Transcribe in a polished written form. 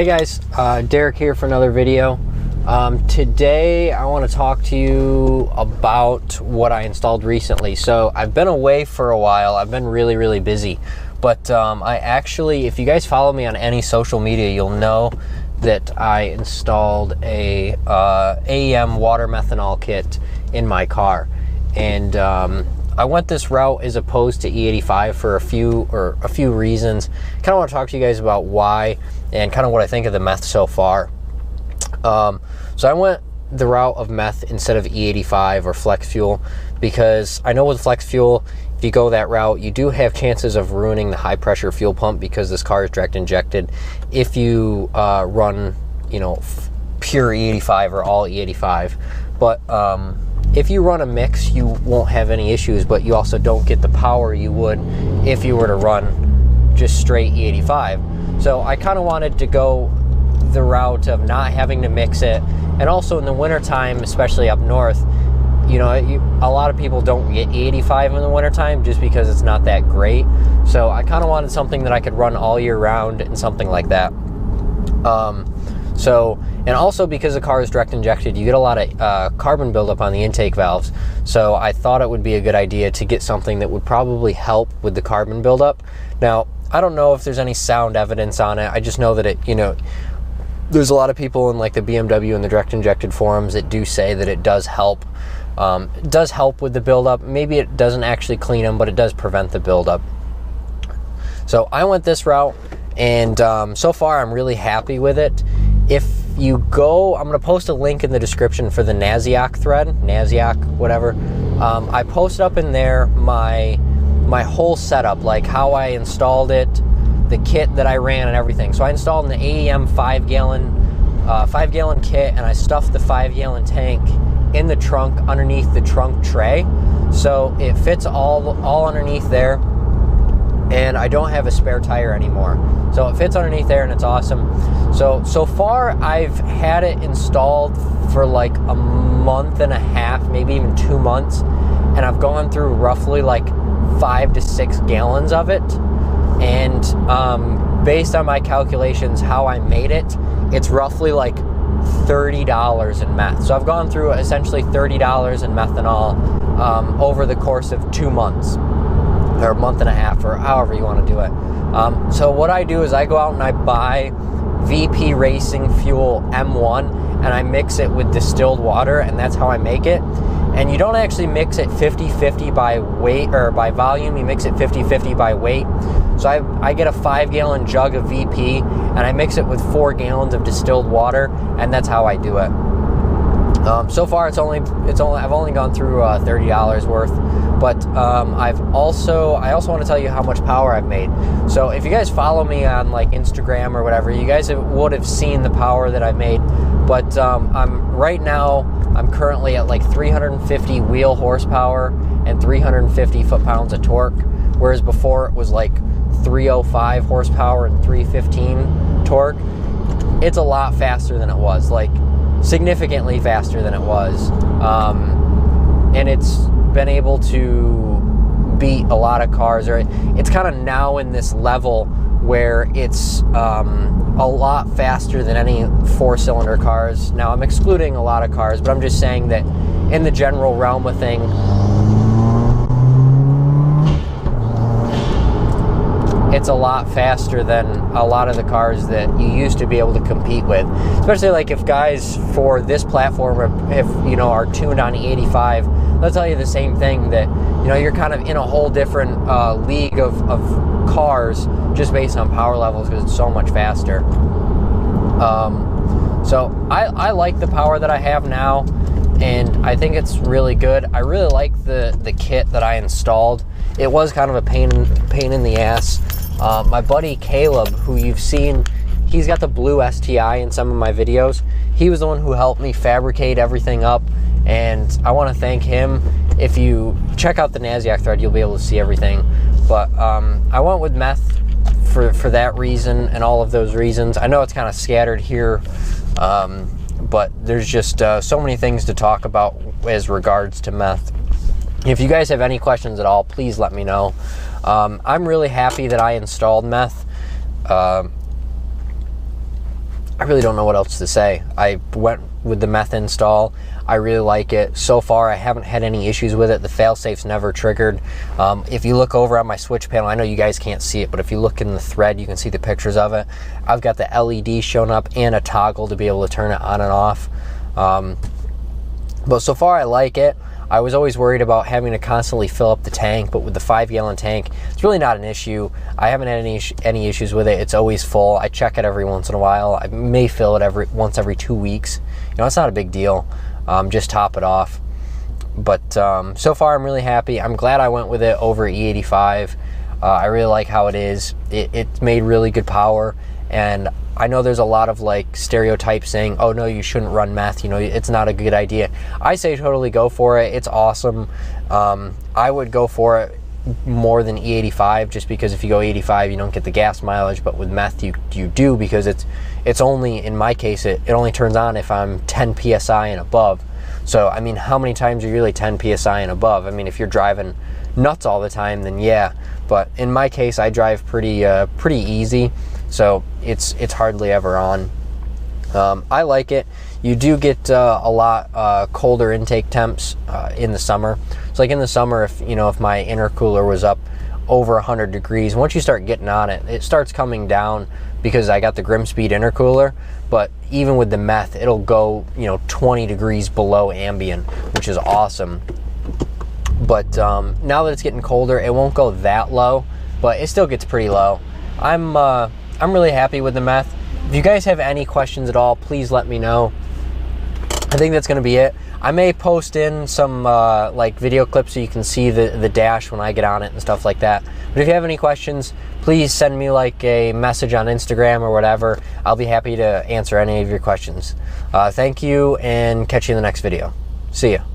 Hey guys, Derek here for another video. Today I want to talk to you about what I installed recently. So I've been away for a while. I've been really busy, but I actually, if you guys follow me on any social media, you'll know that I installed a AEM water methanol kit in my car, and I went this route as opposed to E85 for a few reasons. Kind of want to talk to you guys about why and kind of what I think of the Meth so far. So I went the route of Meth instead of E85 or flex fuel because I know with flex fuel, if you go that route, you do have chances of ruining the high pressure fuel pump because this car is direct injected. If you run, you know, pure E85 or all E85, but if you run a mix, you won't have any issues, but you also don't get the power you would if you were to run just straight E85. So I kind of wanted to go the route of not having to mix it, and also in the wintertime, especially up north, you know, a lot of people don't get E85 in the wintertime just because it's not that great. So I kind of wanted something that I could run all year round and something like that. And also because the car is direct injected, you get a lot of carbon buildup on the intake valves. So I thought it would be a good idea to get something that would probably help with the carbon buildup. Now, I don't know if there's any sound evidence on it. I just know that it, you know, there's a lot of people in like the BMW and the direct injected forums that do say that it does help. It does help with the buildup. Maybe it doesn't actually clean them, but it does prevent the buildup. So I went this route, and so far I'm really happy with it. If you go, I'm going to post a link in the description for the NASIOC thread, NASIOC, whatever. I posted up in there my whole setup, like how I installed it, the kit that I ran and everything. So I installed an AEM 5 gallon kit, and I stuffed the 5 gallon tank in the trunk underneath the trunk tray. So it fits all underneath there, and I don't have a spare tire anymore. So it fits underneath there, and it's awesome. So far I've had it installed for like a month and a half, maybe even 2 months, and I've gone through roughly like 5 to 6 gallons of it. And based on my calculations, how I made it, it's roughly like $30 in meth. So I've gone through essentially $30 in methanol over the course of 2 months, or a month and a half, or however you want to do it. So what I do is I go out and I buy VP Racing Fuel M1, and I mix it with distilled water, and that's how I make it. And you don't actually mix it 50-50 by weight or by volume, you mix it 50-50 by weight. So I get a 5 gallon jug of VP, and I mix it with 4 gallons of distilled water, and that's how I do it. So far I've only gone through $30 worth, but I also want to tell you how much power I've made. So if you guys follow me on like Instagram or whatever, you guys would have seen the power that I've made. But I'm currently at like 350 wheel horsepower and 350 foot-pounds of torque, whereas before it was like 305 horsepower and 315 torque. It's a lot faster than it was, like significantly faster than it was, and it's been able to beat a lot of cars, or it's kind of now in this level where it's a lot faster than any 4-cylinder cars. Now I'm excluding a lot of cars, but I'm just saying that in the general realm of thing, it's a lot faster than a lot of the cars that you used to be able to compete with. Especially like if guys for this platform, if you know, are tuned on E85, they'll tell you the same thing, that you know, you're kind of in a whole different league of cars just based on power levels because it's so much faster. So I like the power that I have now, and I think it's really good. I really like the kit that I installed. It was kind of a pain in the ass. My buddy Caleb, who you've seen, he's got the blue STI in some of my videos. He was the one who helped me fabricate everything up, and I want to thank him. If you check out the NASIOC thread, you'll be able to see everything. But I went with Meth for that reason and all of those reasons. I know it's kind of scattered here, but there's just so many things to talk about as regards to Meth. If you guys have any questions at all, please let me know. I'm really happy that I installed Meth. I really don't know what else to say. I went with the Meth install. I really like it. So far, I haven't had any issues with it. The fail-safe's never triggered. If you look over on my switch panel, I know you guys can't see it, but if you look in the thread, you can see the pictures of it. I've got the LED showing up and a toggle to be able to turn it on and off. But so far, I like it. I was always worried about having to constantly fill up the tank, but with the 5-gallon tank, it's really not an issue. I haven't had any issues with it. It's always full. I check it every once in a while. I may fill it once every 2 weeks. You know, it's not a big deal. Just top it off. But so far, I'm really happy. I'm glad I went with it over E85. I really like how it is. It's made really good power, and I know there's a lot of like stereotypes saying, oh no, you shouldn't run Meth, you know, it's not a good idea. I say totally go for it. It's awesome. I would go for it more than E85, just because if you go 85 you don't get the gas mileage, but with Meth you do, because it's only, in my case, it only turns on if I'm 10 psi and above. So I mean, how many times are you really 10 psi and above? I mean, if you're driving nuts all the time, then yeah, but in my case I drive pretty easy, so it's hardly ever on. I like it. You do get a lot colder intake temps in the summer. So like in the summer, if my intercooler was up over 100 degrees, once you start getting on it, it starts coming down because I got the Grimmspeed intercooler. But even with the Meth, it'll go 20 degrees below ambient, which is awesome. But now that it's getting colder, it won't go that low, but it still gets pretty low. I'm really happy with the Meth. If you guys have any questions at all, please let me know. I think that's going to be it. I may post in some like video clips so you can see the dash when I get on it and stuff like that. But if you have any questions, please send me like a message on Instagram or whatever. I'll be happy to answer any of your questions. Thank you, and catch you in the next video. See ya.